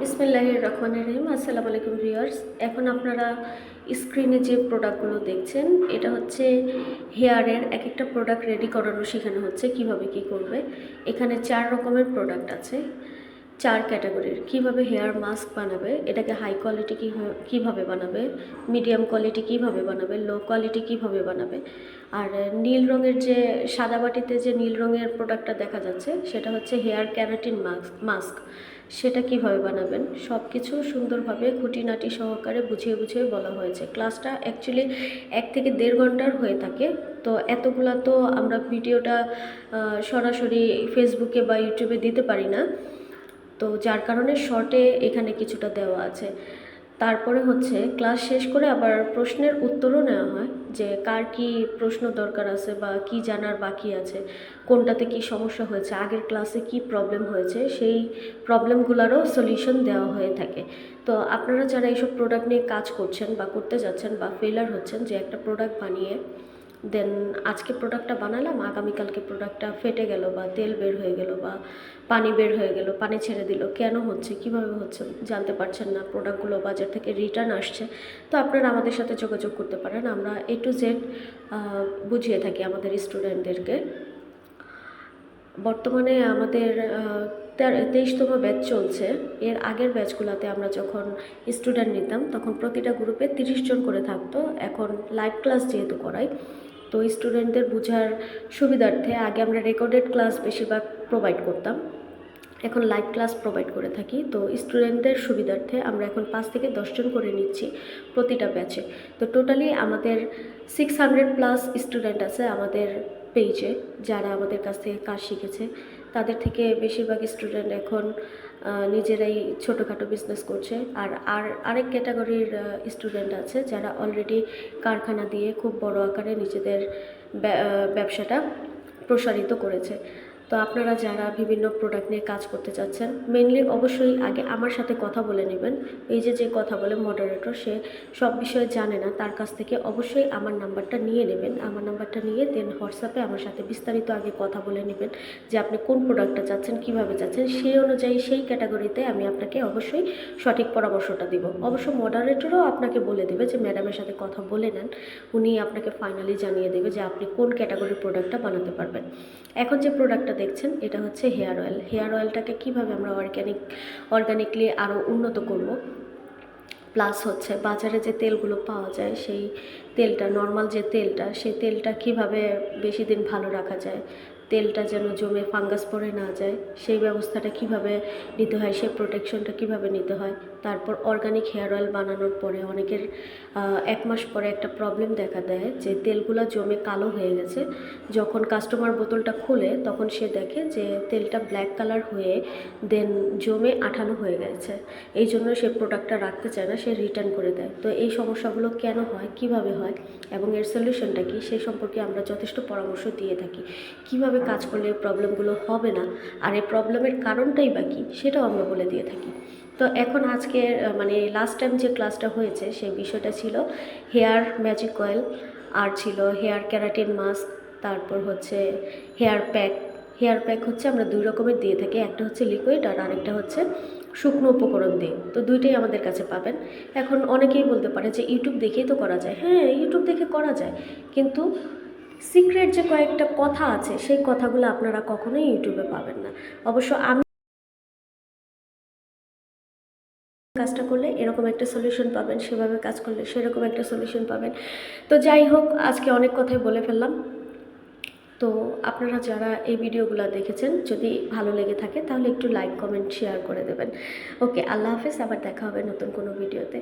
বিসমিল্লাহির রহমানির রহিম। আসসালামু আলাইকুম ভিউয়ার্স। এখন আপনারা স্ক্রিনে যে প্রোডাক্টগুলো দেখছেন, এটা হচ্ছে হেয়ারের এক একটা প্রোডাক্ট রেডি করানো শেখানো হচ্ছে কিভাবে কি করবে। এখানে 4 রকমের প্রোডাক্ট আছে, 4 ক্যাটাগরির। কিভাবে হেয়ার মাস্ক বানাবে, এটাকে হাই কোয়ালিটি কীভাবে বানাবে, মিডিয়াম কোয়ালিটি কিভাবে বানাবে, লো কোয়ালিটি কিভাবে বানাবে। আর নীল রঙের যে সাদা বাটিতে যে নীল রঙের প্রোডাক্টটা দেখা যাচ্ছে, সেটা হচ্ছে হেয়ার ক্যারাটিন মাস্ক। সেটা কিভাবে বানাবেন সব কিছু সুন্দরভাবে খুঁটিনাটি সহকারে বুঝিয়ে বুঝিয়ে বলা হয়েছে। ক্লাসটা অ্যাকচুয়ালি 1 থেকে 1.5 ঘন্টার হয়ে থাকে। তো এতগুলা তো আমরা ভিডিওটা সরাসরি ফেসবুকে বা ইউটিউবে দিতে পারি না, তো যার কারণে শর্টে এখানে কিছুটা দেওয়া আছে। তারপরে হচ্ছে ক্লাস শেষ করে আবার প্রশ্নের উত্তরও নেওয়া হয়, যে কার কি প্রশ্ন দরকার আছে বা কি জানার বাকি আছে, কোনটাতে কি সমস্যা হয়েছে, আগের ক্লাসে কি প্রবলেম হয়েছে, সেই প্রবলেমগুলোরও সলিউশন দেওয়া হয়ে থাকে। তো আপনারা যারা এইসব প্রোডাক্ট নিয়ে কাজ করছেন বা করতে যাচ্ছেন বা ফেলার হচ্ছেন, যে একটা প্রোডাক্ট বানিয়ে দেন আজকে প্রোডাক্টটা বানালাম, আগামীকালকে প্রোডাক্টটা ফেটে গেল বা তেল বের হয়ে গেল বা পানি বের হয়ে গেল, পানি ছেড়ে দিল, কেন হচ্ছে, কিভাবে হচ্ছে জানতে পারছেন না, প্রোডাক্টগুলো বাজার থেকে রিটার্ন আসছে, তো আপনারা আমাদের সাথে যোগাযোগ করতে পারেন। আমরা A to Z বুঝিয়ে থাকি আমাদের স্টুডেন্টদেরকে। বর্তমানে আমাদের 23তম ব্যাচ চলছে। এর আগের ব্যাচগুলোতে আমরা যখন স্টুডেন্ট নিতাম তখন প্রতিটা গ্রুপে 30 জন করে থাকতো। এখন লাইভ ক্লাস যেহেতু করাই, তো স্টুডেন্টদের বোঝার সুবিধার্থে আগে আমরা রেকর্ডেড ক্লাস বেশিরভাগ প্রোভাইড করতাম, এখন লাইভ ক্লাস প্রোভাইড করে থাকি। তো স্টুডেন্টদের সুবিধার্থে আমরা এখন 5 থেকে 10 জন করে নিচ্ছি প্রতিটা ব্যাচে। তো টোটালি আমাদের 600+ স্টুডেন্ট আছে আমাদের পেজে, যারা আমাদের কাছ থেকে কাজ শিখেছে। তাদের থেকে বেশিরভাগ স্টুডেন্ট এখন নিজেরাই ছোটোখাটো বিজনেস করছে। আর আরেক ক্যাটাগরির স্টুডেন্ট আছে যারা অলরেডি কারখানা দিয়ে খুব বড় আকারে নিজেদের ব্যবসাটা প্রসারিত করেছে। তো আপনারা যারা বিভিন্ন প্রোডাক্ট নিয়ে কাজ করতে চাচ্ছেন, মেনলি অবশ্যই আগে আমার সাথে কথা বলে নেবেন। এই যে কথা বলে মডারেটর, সে সব বিষয়ে জানে না, তার কাছ থেকে অবশ্যই আমার নাম্বারটা নিয়ে নেবেন। আমার নাম্বারটা নিয়ে দেন হোয়াটসঅ্যাপে আমার সাথে বিস্তারিত আগে কথা বলে নেবেন, যে আপনি কোন প্রোডাক্টটা চাচ্ছেন, কীভাবে চাচ্ছেন, সেই অনুযায়ী সেই ক্যাটাগরিতে আমি আপনাকে অবশ্যই সঠিক পরামর্শটা দিব। অবশ্য মডারেটরও আপনাকে বলে দেবে যে ম্যাডামের সাথে কথা বলে নেন, উনি আপনাকে ফাইনালি জানিয়ে দেবে যে আপনি কোন ক্যাটাগরির প্রোডাক্টটা বানাতে পারবেন। এখন যে প্রোডাক্টটা দেখছেন এটা হচ্ছে হেয়ার অয়েল। হেয়ার অয়েলটাকে কীভাবে আমরা অর্গানিকলি আরও উন্নত করব, প্লাস হচ্ছে বাজারে যে তেলগুলো পাওয়া যায় সেই তেলটা, নর্মাল যে তেলটা, সেই তেলটা কীভাবে বেশি দিন ভালো রাখা যায়, তেলটা যেন জমে ফাঙ্গাস পড়ে না যায়, সেই ব্যবস্থাটা কিভাবে নিতে হয়, সেই প্রোটেকশনটা কিভাবে নিতে হয়। তারপর অর্গানিক হেয়ার অয়েল বানানোর পরে অনেকের 1 মাস পরে একটা প্রবলেম দেখা দেয় যে তেলগুলো জমে কালো হয়ে গেছে। যখন কাস্টমার বোতলটা খুলে তখন সে দেখে যে তেলটা ব্ল্যাক কালার হয়ে দেন জমে আঠালো হয়ে গেছে। এই জন্য সে প্রোডাক্টটা রাখতে চায় না, সে রিটার্ন করে দেয়। তো এই সমস্যাগুলো কেন হয়, কিভাবে হয় এবং এর সলিউশনটা কী, সে সম্পর্কে আমরা যথেষ্ট পরামর্শ দিয়ে থাকি। কিভাবে কাজ করলে এই প্রবলেমগুলো হবে না, আর এই প্রবলেমের কারণটাই বা কী, সেটাও আমরা বলে দিয়ে থাকি। তো এখন আজকে মানে লাস্ট টাইম যে ক্লাসটা হয়েছে সেই বিষয়টা ছিল হেয়ার ম্যাজিক অয়েল, আর ছিল হেয়ার ক্যারাটিন মাস্ক, তারপর হচ্ছে হেয়ার প্যাক। হেয়ার প্যাক হচ্ছে আমরা 2 রকমের দিয়ে থাকি, একটা হচ্ছে লিকুইড আর আরেকটা হচ্ছে শুকনো উপকরণ দিয়ে। তো দুইটাই আমাদের কাছে পাবেন। এখন অনেকেই বলতে পারে যে ইউটিউব দেখেই তো করা যায়। হ্যাঁ, ইউটিউব দেখে করা যায়, কিন্তু সিক্রেট যে কয়েকটা কথা আছে সেই কথাগুলো আপনারা কখনোই ইউটিউবে পাবেন না। অবশ্য আমি কাজটা করলে এরকম একটা সলিউশন পাবেন, সেভাবে কাজ করলে সেরকম একটা সলিউশন পাবেন। তো যাই হোক, আজকে অনেক কথাই বলে ফেললাম। তো আপনারা যারা এই ভিডিওগুলো দেখেছেন, যদি ভালো লেগে থাকে তাহলে একটু লাইক, কমেন্ট, শেয়ার করে দেবেন। ওকে, আল্লাহ হাফেজ। আবার দেখা হবে নতুন কোনো ভিডিওতে।